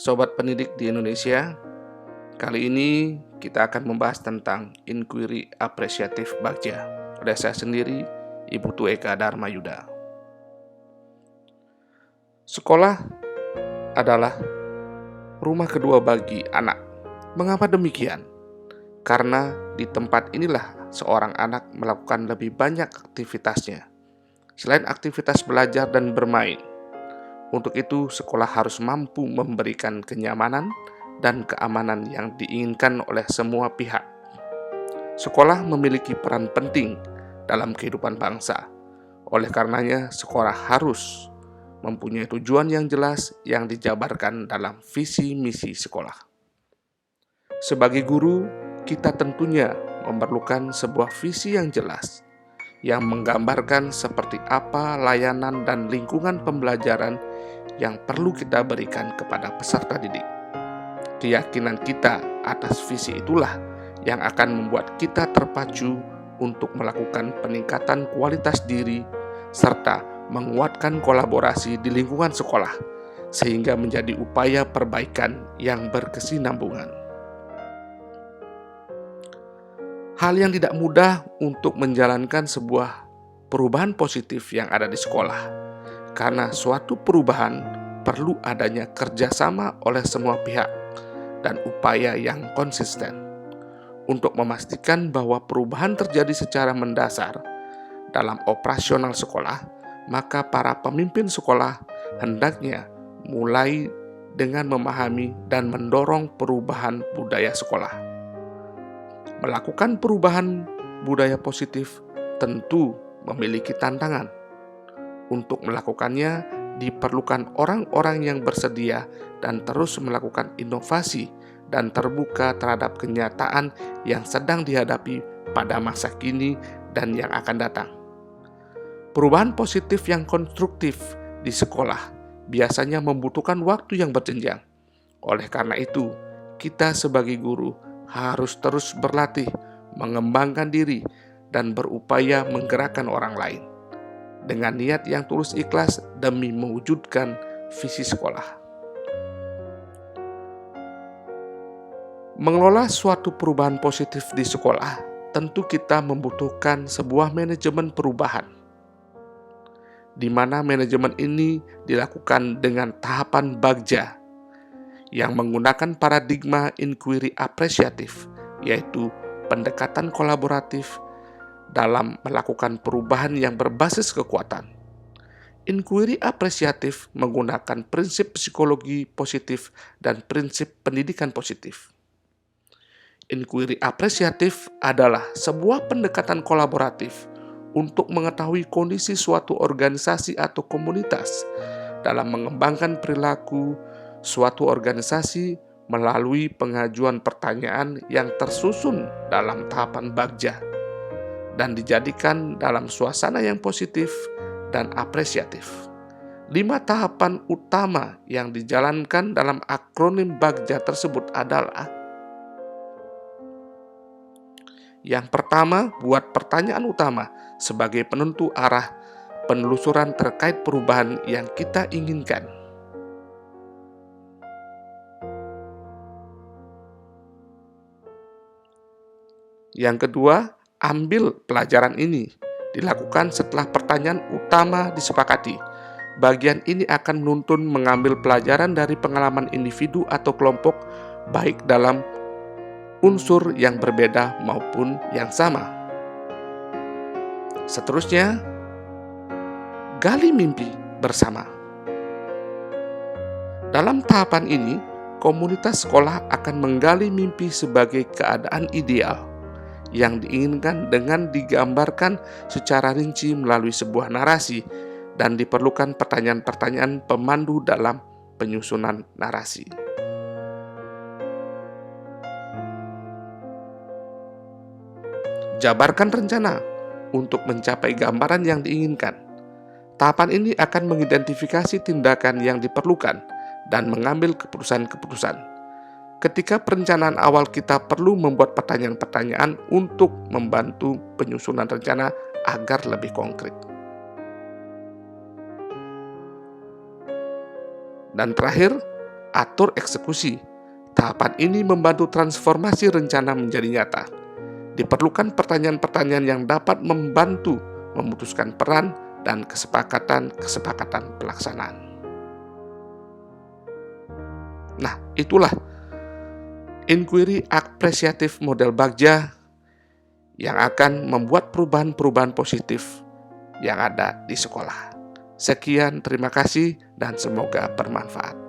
Sobat pendidik di Indonesia, kali ini kita akan membahas tentang inquiry apresiatif Bagja oleh saya sendiri, Ibu Tueka Darmayuda. Sekolah adalah rumah kedua bagi anak. Mengapa demikian? Karena di tempat inilah seorang anak melakukan lebih banyak aktivitasnya, selain aktivitas belajar dan bermain. Untuk itu, sekolah harus mampu memberikan kenyamanan dan keamanan yang diinginkan oleh semua pihak. Sekolah memiliki peran penting dalam kehidupan bangsa. Oleh karenanya, sekolah harus mempunyai tujuan yang jelas yang dijabarkan dalam visi misi sekolah. Sebagai guru, kita tentunya memerlukan sebuah visi yang jelas, yang menggambarkan seperti apa layanan dan lingkungan pembelajaran yang perlu kita berikan kepada peserta didik. Keyakinan kita atas visi itulah yang akan membuat kita terpacu untuk melakukan peningkatan kualitas diri serta menguatkan kolaborasi di lingkungan sekolah, sehingga menjadi upaya perbaikan yang berkesinambungan. Hal yang tidak mudah untuk menjalankan sebuah perubahan positif yang ada di sekolah, karena suatu perubahan perlu adanya kerjasama oleh semua pihak dan upaya yang konsisten. Untuk memastikan bahwa perubahan terjadi secara mendasar dalam operasional sekolah, maka para pemimpin sekolah hendaknya mulai dengan memahami dan mendorong perubahan budaya sekolah. Melakukan perubahan budaya positif tentu memiliki tantangan. Untuk melakukannya, diperlukan orang-orang yang bersedia dan terus melakukan inovasi dan terbuka terhadap kenyataan yang sedang dihadapi pada masa kini dan yang akan datang. Perubahan positif yang konstruktif di sekolah biasanya membutuhkan waktu yang berjenjang. Oleh karena itu, kita sebagai guru harus terus berlatih, mengembangkan diri, dan berupaya menggerakkan orang lain dengan niat yang tulus ikhlas demi mewujudkan visi sekolah. Mengelola suatu perubahan positif di sekolah, tentu kita membutuhkan sebuah manajemen perubahan, di mana manajemen ini dilakukan dengan tahapan Bagja yang menggunakan paradigma inquiry apresiatif, yaitu pendekatan kolaboratif dalam melakukan perubahan yang berbasis kekuatan. Inquiry apresiatif menggunakan prinsip psikologi positif dan prinsip pendidikan positif. Inquiry apresiatif adalah sebuah pendekatan kolaboratif untuk mengetahui kondisi suatu organisasi atau komunitas dalam mengembangkan perilaku suatu organisasi melalui pengajuan pertanyaan yang tersusun dalam tahapan Bagja dan dijadikan dalam suasana yang positif dan apresiatif. 5 tahapan utama yang dijalankan dalam akronim Bagja tersebut adalah: yang pertama, buat pertanyaan utama sebagai penentu arah penelusuran terkait perubahan yang kita inginkan. Yang kedua, ambil pelajaran ini. Dilakukan setelah pertanyaan utama disepakati. Bagian ini akan menuntun mengambil pelajaran dari pengalaman individu atau kelompok, baik dalam unsur yang berbeda maupun yang sama. Seterusnya, gali mimpi bersama. Dalam tahapan ini, komunitas sekolah akan menggali mimpi sebagai keadaan ideal yang diinginkan dengan digambarkan secara rinci melalui sebuah narasi, dan diperlukan pertanyaan-pertanyaan pemandu dalam penyusunan narasi. Jabarkan rencana untuk mencapai gambaran yang diinginkan. Tahapan ini akan mengidentifikasi tindakan yang diperlukan dan mengambil keputusan-keputusan. Ketika perencanaan awal, kita perlu membuat pertanyaan-pertanyaan untuk membantu penyusunan rencana agar lebih konkret. Dan terakhir, atur eksekusi. Tahapan ini membantu transformasi rencana menjadi nyata. Diperlukan pertanyaan-pertanyaan yang dapat membantu memutuskan peran dan kesepakatan pelaksanaan. Nah, itulah inquiry apresiatif model Bagja yang akan membuat perubahan-perubahan positif yang ada di sekolah. Sekian, terima kasih, dan semoga bermanfaat.